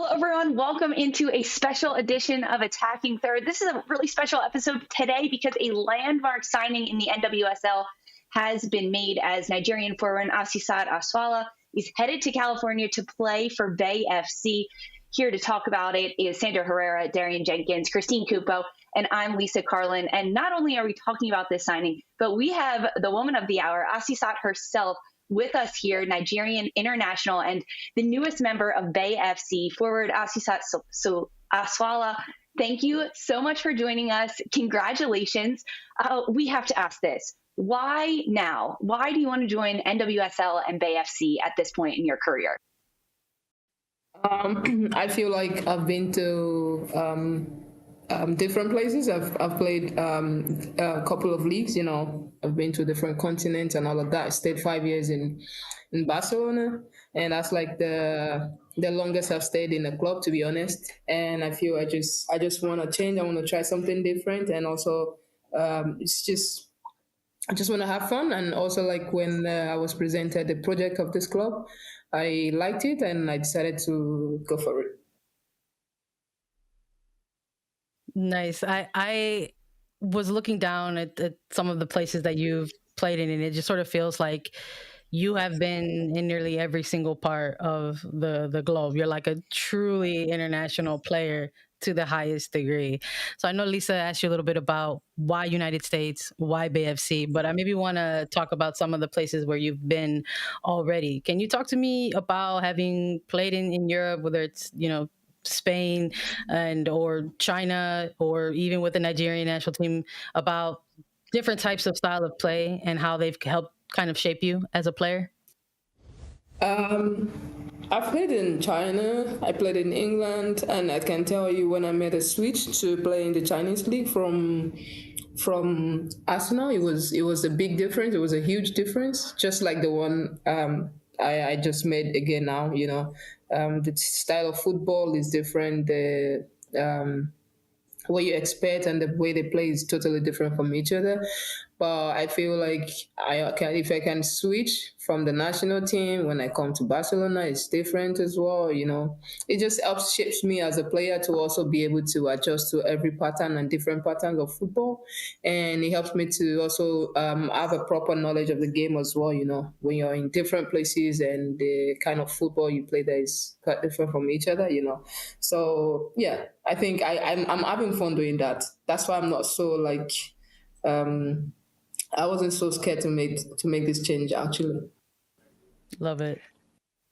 Hello, everyone. Welcome into a special edition of Attacking Third. This is a really special episode today because a landmark signing in the NWSL has been made as Nigerian forward Asisat Oshoala is headed to California to play for Bay FC. Here to talk about it is Sandra Herrera, Darian Jenkins, Christine Cupo, and I'm Lisa Carlin. And not only are we talking about this signing, but we have the woman of the hour, Asisat herself, with us here, Nigerian international and the newest member of Bay FC, forward Asisat Oshoala. Thank you so much for joining us. Congratulations. We have to ask this. Why now? Why do you want to join NWSL and Bay FC at this point in your career? I feel like I've been to different places. I've played a couple of leagues. I've been to different continents and all of that. I stayed 5 years in Barcelona, and that's like the longest I've stayed in a club, to be honest. And I feel I just want to change. I want to try something different, and also I just want to have fun. And also, like when I was presented the project of this club, I liked it, and I decided to go for it. Nice. I was looking down at some of the places that you've played in, and it just sort of feels like you have been in nearly every single part of the globe. You're like a truly international player to the highest degree. So I know Lisa asked you a little bit about why United States, why Bay FC, but I maybe want to talk about some of the places where you've been already. Can you talk to me about having played in Europe, whether it's, Spain or China, or even with the Nigerian national team, about different types of style of play and how they've helped kind of shape you as a player? Um, I've played in China, I played in England, and I can tell you when I made a switch to play in the Chinese league from Arsenal, it was a big difference. It was a huge difference, just like the one I just made again now. The style of football is different. The what you expect and the way they play is totally different from each other. But I feel like if I can switch from the national team when I come to Barcelona, it's different as well. It just helps shapes me as a player to also be able to adjust to every pattern and different patterns of football, and it helps me to also have a proper knowledge of the game as well. When you're in different places and the kind of football you play there is quite different from each other. So yeah, I think I'm having fun doing that. That's why I'm not so like. I wasn't so scared to make this change, actually. Love it.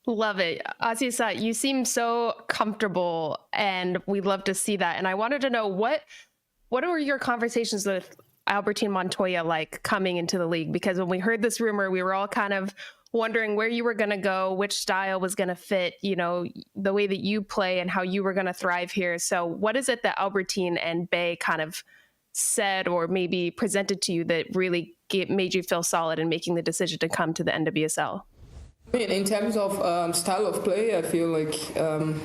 Love it. Asisa, you seem so comfortable, and we'd love to see that. And I wanted to know what were your conversations with Albertine Montoya like coming into the league? Because when we heard this rumor, we were all kind of wondering where you were going to go, which style was going to fit, the way that you play and how you were going to thrive here. So what is it that Albertine and Bay kind of said or maybe presented to you that really made you feel solid in making the decision to come to the NWSL? I mean, in terms of style of play, I feel like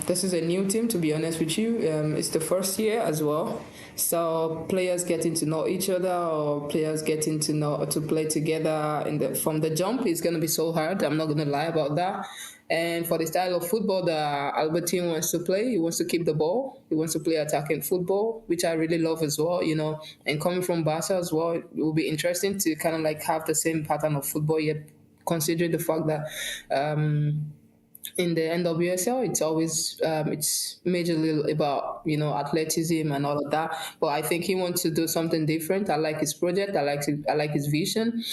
this is a new team, to be honest with you. It's the first year as well. So players getting to know each other, or players getting to play together from the jump is going to be so hard. I'm not going to lie about that. And for the style of football that Albertine wants to play, he wants to keep the ball. He wants to play attacking football, which I really love as well, And coming from Barca as well, it will be interesting to kind of like have the same pattern of football, yet considering the fact that in the NWSL, it's always it's majorly about athleticism and all of that. But I think he wants to do something different. I like his project. I like his vision,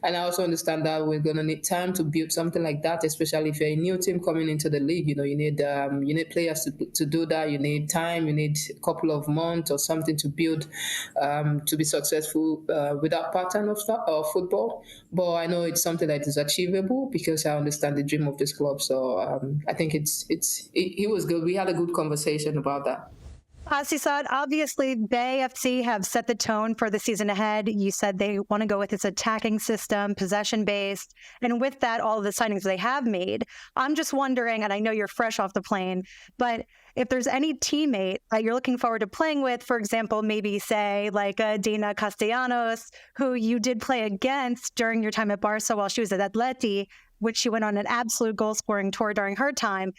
and I also understand that we're gonna need time to build something like that, especially if you're a new team coming into the league. You need players to do that. You need time. You need a couple of months or something to build to be successful with that pattern of football. But I know it's something that is achievable because I understand the dream of this club. So I think he was good. We had a good conversation about that. Asisat, obviously Bay FC have set the tone for the season ahead. You said they want to go with this attacking system, possession-based, and with that, all of the signings they have made. I'm just wondering, and I know you're fresh off the plane, but if there's any teammate that you're looking forward to playing with, for example, maybe say like Dina Castellanos, who you did play against during your time at Barca while she was at Atleti, which she went on an absolute goal-scoring tour during her time.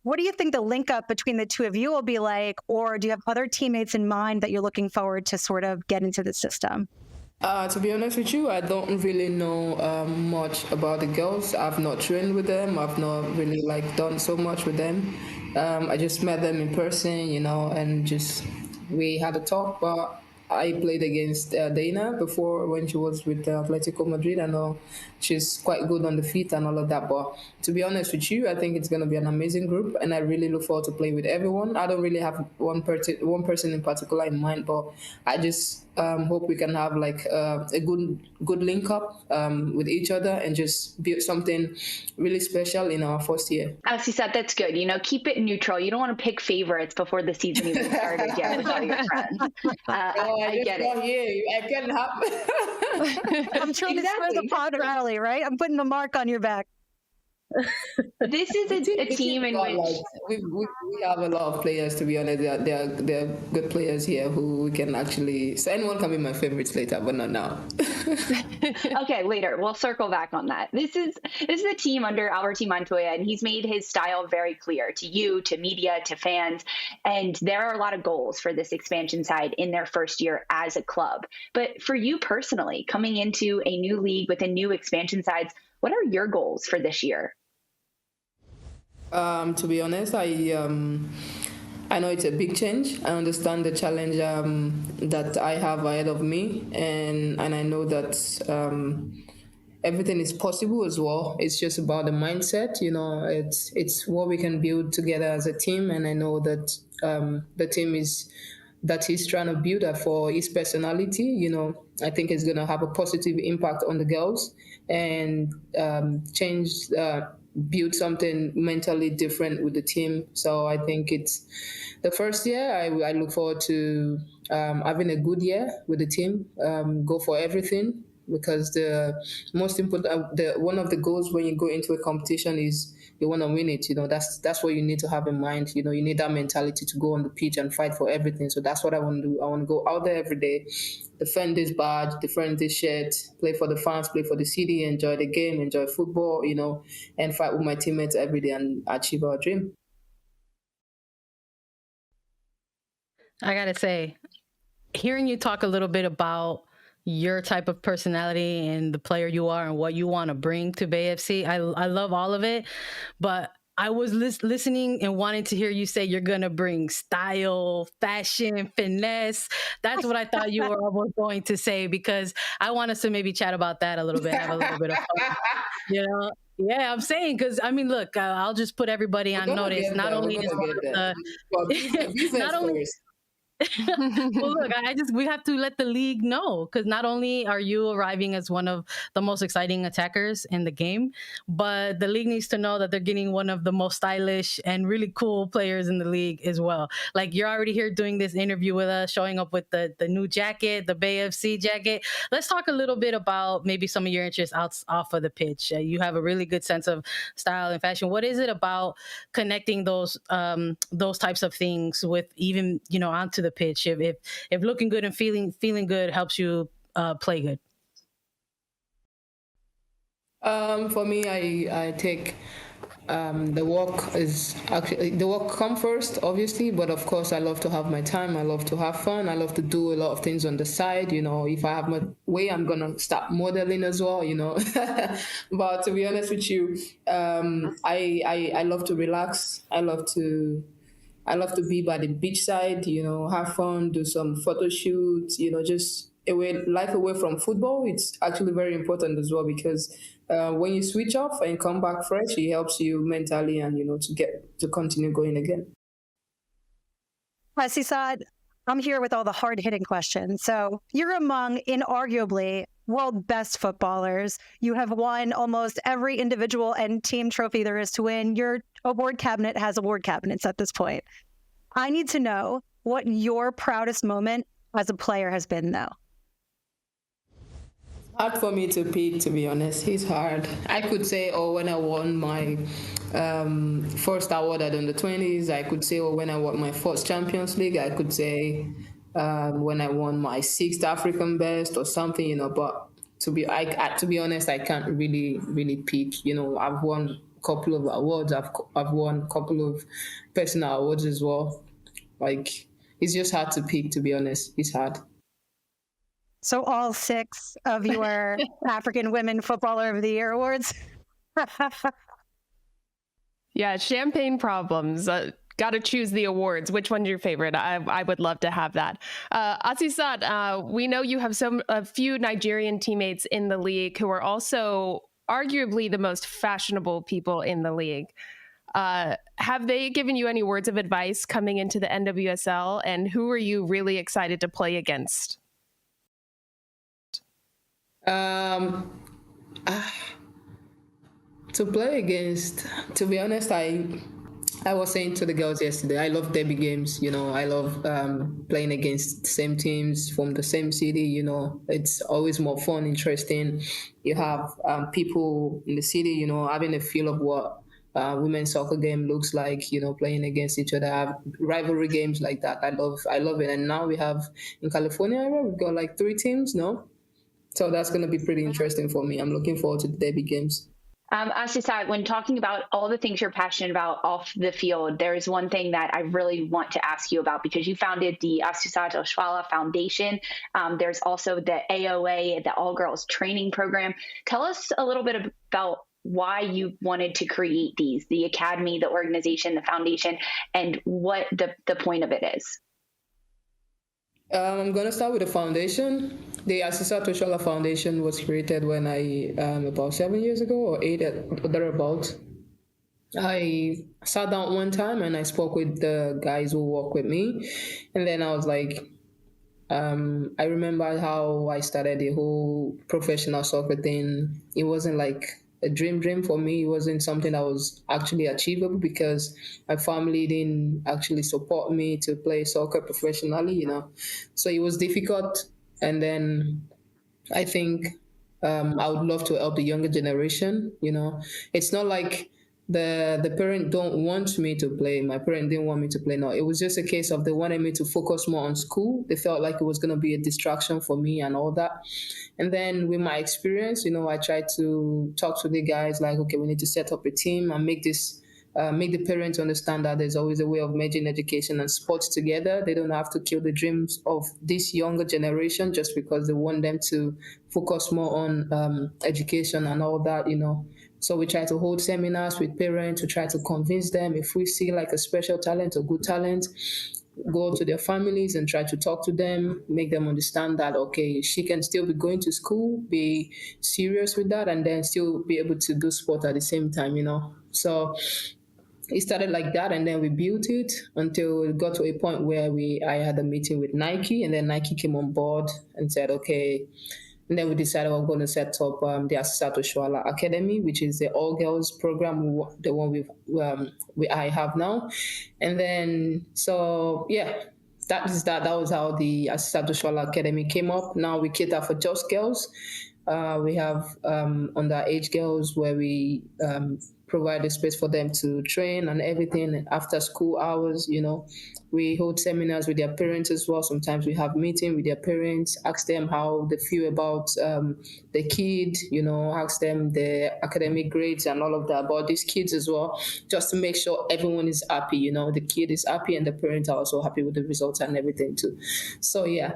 What do you think the link up between the two of you will be like? Or do you have other teammates in mind that you're looking forward to sort of get into the system? To be honest with you, I don't really know much about the girls. I've not trained with them. I've not really done so much with them. I just met them in person, and just we had a talk. But I played against Dana before when she was with Atletico Madrid. I know she's quite good on the feet and all of that. But to be honest with you, I think it's going to be an amazing group, and I really look forward to playing with everyone. I don't really have one person in particular in mind, but I just hope we can have a good link up with each other and just build something really special in our first year. Asisat, that's good. Keep it neutral. You don't want to pick favorites before the season even started yet with all your friends. I get it. I can't have. I'm trying to spread the pod rally, right? I'm putting the mark on your back. This is a team in which we have a lot of players. To be honest, they're good players here who we can actually. So anyone can be my favorites later, but not now. Okay, later we'll circle back on that. This is a team under Albertine Montoya, and he's made his style very clear to you, to media, to fans. And there are a lot of goals for this expansion side in their first year as a club. But for you personally, coming into a new league with a new expansion sides, what are your goals for this year? To be honest, I know it's a big change. I understand the challenge that I have ahead of me, and I know that everything is possible as well. It's just about the mindset, It's what we can build together as a team, and I know that the team that he's trying to build up for his personality. I think it's going to have a positive impact on the girls and build something mentally different with the team. So I think it's the first year. I look forward to having a good year with the team, go for everything, because the most important, one of the goals when you go into a competition is you want to win it. That's what you need to have in mind. You need that mentality to go on the pitch and fight for everything. So that's what I want to do. I want to go out there every day, defend this badge, defend this shirt, play for the fans, play for the city, enjoy the game, enjoy football, and fight with my teammates every day and achieve our dream. I gotta say, hearing you talk a little bit about your type of personality and the player you are and what you want to bring to Bay FC, I love all of it. But I was listening and wanting to hear you say you're going to bring style, fashion, finesse. That's what I thought you were almost going to say, because I want us to maybe chat about that a little bit, have a little bit of fun. Yeah, I'm saying, because look, I'll just put everybody on notice. Not only is not only. Well, look, we have to let the league know, because not only are you arriving as one of the most exciting attackers in the game, but the league needs to know that they're getting one of the most stylish and really cool players in the league as well. Like, you're already here doing this interview with us, showing up with the new jacket, the Bay FC jacket. Let's talk a little bit about maybe some of your interests off of the pitch. You have a really good sense of style and fashion. What is it about connecting those types of things with even onto the pitch, if looking good and feeling good helps you play good? For me, I take the work come first, obviously, but of course I love to have my time. I love to have fun. I love to do a lot of things on the side. If I have my way, I'm gonna start modeling as well. But to be honest with you, I love to relax. I love to be by the beach side, have fun, do some photo shoots, just life away from football. It's actually very important as well, because when you switch off and come back fresh, it helps you mentally and, to continue going again. Asisat, I'm here with all the hard-hitting questions. So you're among inarguably world best footballers. You have won almost every individual and team trophy there is to win. Your award cabinet has award cabinets at this point. I need to know what your proudest moment as a player has been, though. Hard for me to pick, to be honest. It's hard. I could say, when I won my first award at under 20s. I could say, when I won my first Champions League. I could say when I won my 6th African best or something, But to be honest, I can't really pick. I've won couple of awards. I've won a couple of personal awards as well. Like, it's just hard to pick, to be honest. It's hard. So all 6 of your African Women Footballer of the Year awards? Yeah, champagne problems. Got to choose the awards. Which one's your favorite? I would love to have that. Asisat, we know you have a few Nigerian teammates in the league who are also arguably the most fashionable people in the league. Have they given you any words of advice coming into the NWSL? And who are you really excited to play against? To play against, to be honest, I was saying to the girls yesterday, I love derby games. I love playing against the same teams from the same city. It's always more fun, interesting. You have people in the city, having a feel of what women's soccer game looks like, playing against each other, have rivalry games like that. I love it. And now we have in California, we've got like 3 teams, no? So that's going to be pretty interesting for me. I'm looking forward to the derby games. Asisat, when talking about all the things you're passionate about off the field, there's one thing that I really want to ask you about, because you founded the Asisat Oshoala Foundation. There's also the AOA, the All Girls Training Program. Tell us a little bit about why you wanted to create these, the academy, the organization, the foundation, and what the point of it is. I'm going to start with the foundation. The Asisat Oshoala Foundation was created when I, about 7 years ago or 8, thereabout. I sat down one time and I spoke with the guys who work with me. And then I was like, I remember how I started the whole professional soccer thing. It wasn't like a dream for me. It wasn't something that was actually achievable because my family didn't actually support me to play soccer professionally, So it was difficult. And then I think I would love to help the younger generation, It's not like the parent don't want me to play. My parent didn't want me to play. No, it was just a case of they wanted me to focus more on school. They felt like it was going to be a distraction for me and all that. And then with my experience, I tried to talk to the guys like, okay, we need to set up a team and make the parents understand that there's always a way of merging education and sports together. They don't have to kill the dreams of this younger generation just because they want them to focus more on education and all that, So we try to hold seminars with parents to try to convince them. If we see like a special talent or good talent, go to their families and try to talk to them, make them understand that, okay, she can still be going to school, be serious with that, and then still be able to do sport at the same time, So it started like that, and then we built it until it got to a point where I had a meeting with Nike, and then Nike came on board and said, okay. And then we decided we're going to set up the Asisat Oshoala Academy, which is the all-girls program, the one I have now. And then, so yeah, that was how the Asisat Oshoala Academy came up. Now we cater for just girls. We have underage girls where we provide a space for them to train and everything after school hours, We hold seminars with their parents as well. Sometimes we have meetings with their parents, ask them how they feel about the kid, ask them their academic grades and all of that about these kids as well, just to make sure everyone is happy, the kid is happy and the parents are also happy with the results and everything too. So, yeah.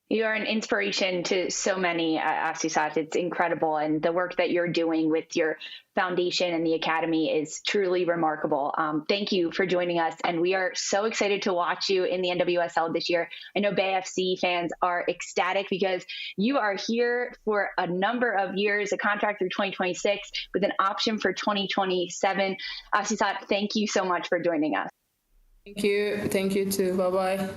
You are an inspiration to so many, Asisat. It's incredible. And the work that you're doing with your foundation and the academy is truly remarkable. Thank you for joining us. And we are so excited to watch you in the NWSL this year. I know Bay FC fans are ecstatic because you are here for a number of years, a contract through 2026 with an option for 2027. Asisat, thank you so much for joining us. Thank you. Thank you too. Bye-bye.